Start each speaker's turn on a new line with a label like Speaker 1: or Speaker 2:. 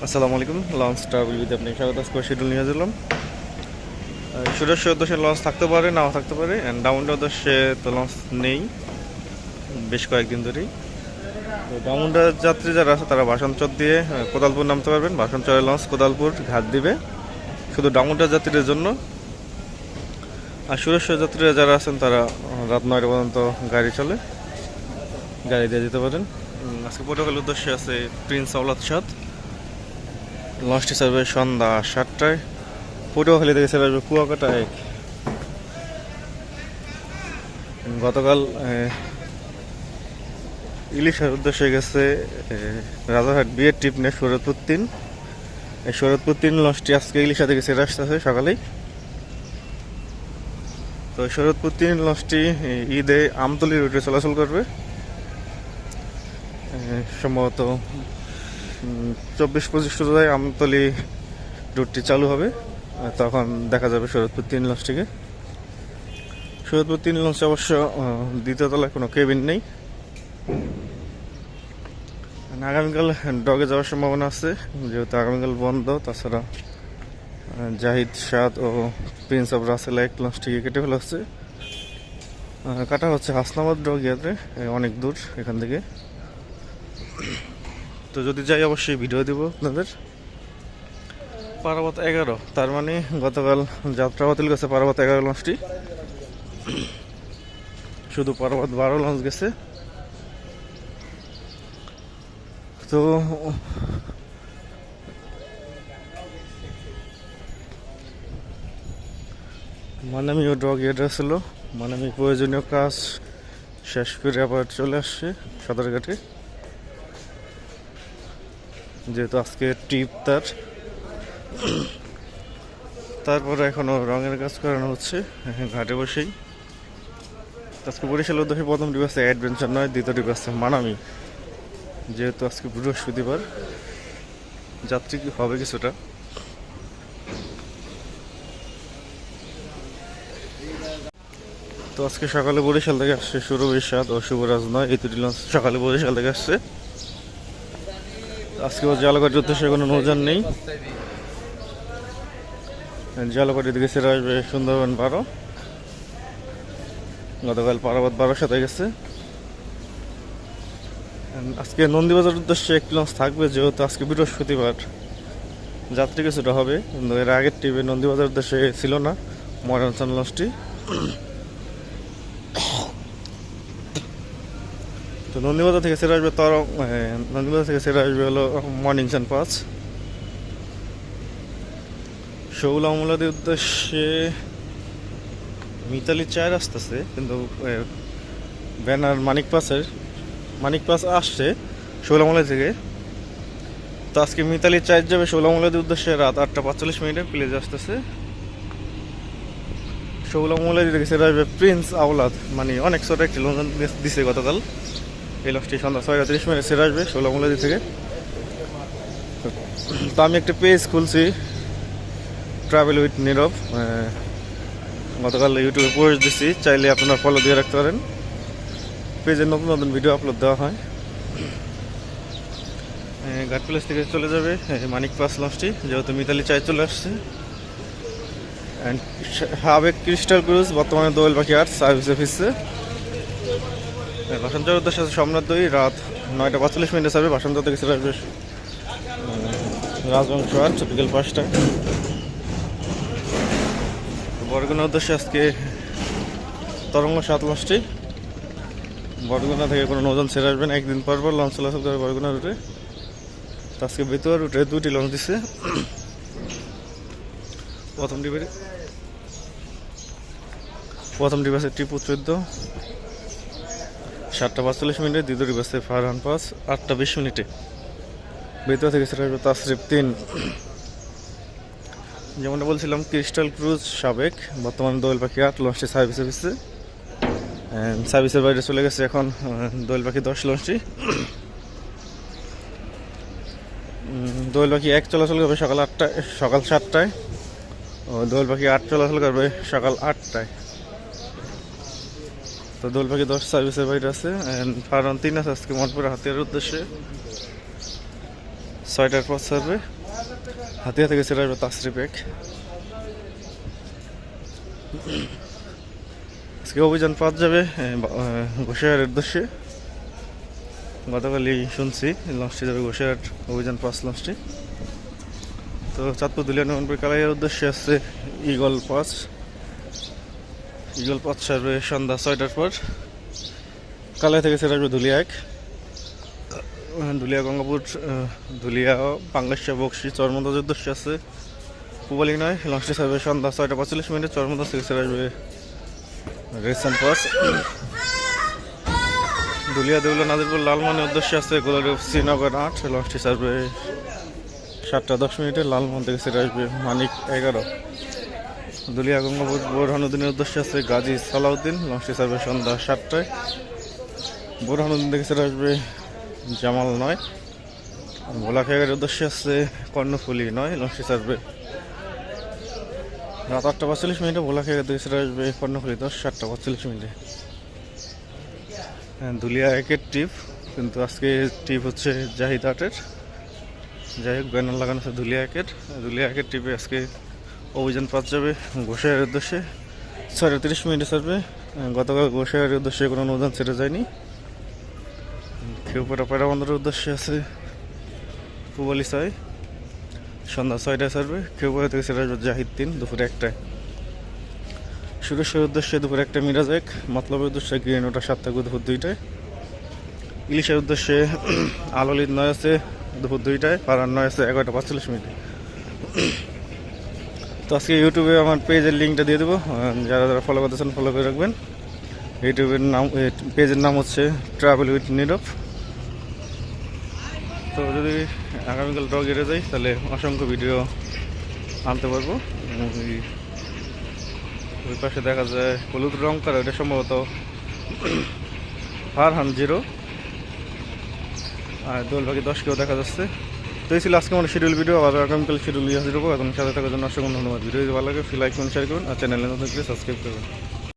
Speaker 1: আসসালামু আলাইকুম। Launch travel with আপনি স্বাগত। আজকে শিডিউল নিয়ে দিলাম। সুরেশ্বর উদ্দেশ্যে লঞ্চ থাকতে পারে, নাও থাকতে পারে। অ্যান্ড ডাউনটা উদ্দেশ্যে তো লঞ্চ নেই বেশ কয়েকদিন ধরেই। তো ডাউনটার যাত্রী যারা আছে তারা ভাষণচর দিয়ে কোদালপুর নামতে পারবেন। ভাষণচরের লঞ্চ কোদালপুর ঘাট দিবে শুধু ডাউনটার যাত্রীদের জন্য। আর সুরেশ্বর যাত্রীরা যারা আছেন তারা রাত 9টা পর্যন্ত গাড়ি চলে, গাড়ি দিয়ে যেতে পারেন। আজকে পটুয়াখালীর উদ্দেশ্যে আছে প্রিন্স আওলাদ সাদ। লঞ্চটি ছাড়বে সন্ধ্যা 7টায়। পটুয়াখালী থেকে ছেড়ে আসবে কুয়াকাটা 1। গতকাল ইলিশের উদ্দেশ্যে গেছে রাজারহাট বিয়ের ট্রিপ নিয়ে শরৎপুর 3। এই শরৎপুর 3 লঞ্চটি আজকে ইলিশা থেকে ছেড়ে আসতেছে সকালেই। তো শরৎপুর 3 লঞ্চটি ঈদে আমতলী রুটে চলাচল করবে। সম্ভবত 24-25 জুলাই আমতলী রুটটি চালু হবে। তখন দেখা যাবে শরৎপুর 3 লঞ্চটিকে। শরৎপুর 3 লঞ্চ অবশ্য দ্বিতীয় তলায় কোনো কেবিন নেই। আগামীকাল ডগে যাওয়ার সম্ভাবনা আছে, যেহেতু আগামীকাল বন্ধ। তাছাড়া জাহিদ সাদ ও প্রিন্স অফ রাসেল 1 লঞ্চটিকে কেটে ফেলা হচ্ছে। কাটা হচ্ছে হাসনাবাদ ডগিয়াতে, অনেক দূর এখান থেকে। তো যদি যাই অবশ্যই ভিডিও দিব আপনাদের। পারাবত 11, তার মানে গতকাল যাত্রা বাতিল গেছে পারাবত 11 লঞ্চটি। শুধু পারাবত 12 লঞ্চ গেছে। তো মানামিও ডগ এড্রেস ছিল। মানামি প্রয়োজনীয় কাজ শেষ করে আবার চলে আসছে সদরঘাটে, যেহেতু আজকে ট্রিপ তার। তারপরে এখনো রঙের কাজ করানো হচ্ছে ঘাটে বসেই। আজকে বরিশাল উদ্দেশ্যে প্রথম ট্রিপ আছে অ্যাডভেঞ্চার নয়, দ্বিতীয় ট্রিপ আছে মানামি। যেহেতু আজকে বৃহস্পতিবার যাত্রী হবে কিছুটা। তো আজকে সকালে বরিশাল থেকে আসছে সুরভীর সাদ ও শুভরাজ নয়, এই দুটি লঞ্চ সকালে বরিশাল থেকে আসছে। আজকে জালকাঠির উদ্দেশ্যে কোনো নৌযান নেই। জালকাঠি থেকে ছেড়ে আসবে সুন্দরবন 12। গতকাল পারাবত 12 সাথে গেছে। আজকে নন্দীবাজার উদ্দেশ্যে একটি লঞ্চ থাকবে, যেহেতু আজকে বৃহস্পতিবার যাত্রী কিছুটা হবে। কিন্তু এর আগের টিভি নন্দীবাজার উদ্দেশ্যে ছিল না ময়নানসান লঞ্চটি। তো নন্দীবাজার থেকে ছেড়ে আসবে নন্দীবাজার থেকে ছেড়ে আসবে হলো মর্নিং সান 5। শৌলা আমলাদের উদ্দেশ্যে মিতালি 4 আসতেছে, কিন্তু ব্যানার মানিক পাস আসছে শৌলামলা থেকে। তো আজকে মিতালি 4 যাবে শৌলামলাদের উদ্দেশ্যে রাত 8:45 প্লেজ আসতেছে। শৌলামলা থেকে ছেড়ে আসবে প্রিন্স আওলাদ, মানে অনেক ছোট একটি লঞ্চ দিছে গতকাল। এই লঞ্চটি সন্ধ্যা 6:30 ছেড়ে আসবে শৌলামলা থেকে। তো আমি একটা পেজ খুলছি ট্রাভেল উইথ নীরব, গতকাল ইউটিউবে পোস্ট দিচ্ছি, চাইলে আপনারা ফলো দিয়ে রাখতে পারেন। পেজে নতুন নতুন ভিডিও আপলোড দেওয়া হয়। ঘাট প্লেস থেকে চলে যাবে মানিক পাস লঞ্চটি, যেহেতু মিতালি 4 চলে আসছে। অ্যান্ড সাবেক ক্রিস্টাল ক্রুজ বর্তমানে দোয়েল পাখি 8 সার্ভিসে ফিরছে। ভাষণচর উদ্দেশ্যে সম্রাট 2 রাত 9:45 ছাড়বে। ভাষণচর থেকে ছেড়ে আসবে রাজবংশ 8 বিকেল 5টায়। বরগুনার উদ্দেশ্যে আজকে তরঙ্গ 7 লঞ্চটি। বরগুনা থেকে কোনো নৌযান ছেড়ে আসবেন, একদিন পর লঞ্চ চলাচল করে বরগুনা রুটে। আজকে বেতুয়া রুটে 2টি লঞ্চ দিচ্ছে। প্রথম ট্রিপ আছে টিপু 14 7:45, দ্বিতীয় ট্রিপ আছে ফারহান 5 8:20। বেতুয়া থেকে ছেড়ে আসবে তাসরিফ 3। যেমনটা বলছিলাম ক্রিস্টাল ক্রুজ সাবেক বর্তমানে দোয়েল পাখি 8 লঞ্চটি সার্ভিসে ফিরছে। সার্ভিসের বাইরে চলে গেছে এখন দোয়েল পাখি 10 লঞ্চটি। দোয়েল পাখি 1 চলাচল করবে সকাল 7টায়। ও দোয়েল পাখি 8 চলাচল করবে সকাল 8টায়। তো দোয়েল পাখি 10 সার্ভিসের বাইরে আছে। ফারহান 3 আছে আজকে মনপুরা হাতিয়ার উদ্দেশ্যে 6টার পর ছাড়বে। হাতিয়া থেকে ছেড়ে আসবে তাসরি প্যাক। আজকে অভিযান পাওয়া যাবে ঘোষাহাটের উদ্দেশ্যে। গতকালই শুনছি লঞ্চটি যাবে ঘোষাহাট অভিযান 5 লঞ্চটি। তো চাঁদপুর দুলিয়া নবনপুর কালাইয়ের উদ্দেশ্যে আসছে ইগল 5। ইগল 5 ছাড়বে সন্ধ্যা 6টার পর। কালাই থেকে ছেড়ে আসবে ধুলিয়া 1, ধুলিয়া গঙ্গাপুর, ধুলিয়া বাংলাদেশা বক্সি চরমন্দাজের উদ্দেশ্যে আছে পুবালি নয়। লঞ্চটি ছাড়বে সন্ধ্যা 6টা 45 চরমন্দাজ থেকে ছেড়ে আসবে রেসান 5। ধুলিয়া দেউলা নাজিরপুর লালমনের উদ্দেশ্যে আছে গোলারূপ শ্রীনগর 8। লঞ্চটি ছাড়বে 7টা 10 লালমন থেকে ছেড়ে আসবে মানিক 11। ধুলিয়া গঙ্গাপুর বোরহানুদ্দিনের উদ্দেশ্যে আছে গাজী সালাউদ্দিন। লঞ্চটি ছাড়বে সন্ধ্যা 7টায়। বোরহানুদ্দিন থেকে ছেড়ে আসবে জামাল 9। ভোলাখাগের উদ্দেশ্যে আছে কর্ণফুলি 9। লঞ্চটি ছাড়বে রাত 8টা 45 ভোলাখাগের থেকে ছেড়ে আসবে কর্ণফুলি 10 7টা 45। ধুলিয়া 1-এর ট্রিপ, কিন্তু আজকে ট্রিপ হচ্ছে জাহিদ 8-এর। যাই হোক, ব্যানার লাগানো আছে ধুলিয়া 1-এর। ধুলিয়া 1-এর ট্রিপে আজকে অভিযান পাওয়া যাবে ঘোষাহাটের উদ্দেশ্যে। 6টা 30 ছাড়বে। গতকাল ঘোষাহাটের উদ্দেশ্যে কোনো নৌযান ছেড়ে যায়নি। খেউপাড়া পায়রা বন্দরের উদ্দেশ্যে আছে পুবালি 6, সন্ধ্যা 6টায় ছাড়বে। খেউপাড়া থেকে ছেড়ে আসবে জাহিদ 3 দুপুর 1টায়। সুরেশের উদ্দেশ্যে দুপুর 1টায় মিরাজ 1। মতলবের উদ্দেশ্যে গ্রিন ওটা 7 থাকবে দুপুর 2টায়। ইলিশের উদ্দেশ্যে আলোলিত 9 আছে দুপুর 2টায়। পাড়ার 9 আছে 11টা 45। তো আজকে ইউটিউবে আমার পেজের লিঙ্কটা দিয়ে দেবো, যারা যারা ফলো করতেছেন ফলো করে রাখবেন। ইউটিউবের নাম, পেজের নাম হচ্ছে ট্রাভেল উইথ নীরব। তো যদি আগামীকাল ডগ এড়ে যাই তাহলে অসংখ্য ভিডিও আনতে পারবো। ওই পাশে দেখা যায় হলুদ রং করা, ওইটা সম্ভবত ফারহান 0, আর দোলবাকি 10কেও দেখা যাচ্ছে। তো এই ছিল আজকে আমার শিডিউল ভিডিও। আর আগামীকাল শিডিউল হাজির হবো। এখন সাথে থাকার জন্য অসংখ্য ধন্যবাদ। ভিডিও যদি ভালো লাগে লাইক করুন, শেয়ার করুন, আর চ্যানেলে নতুন সাবস্ক্রাইব করুন।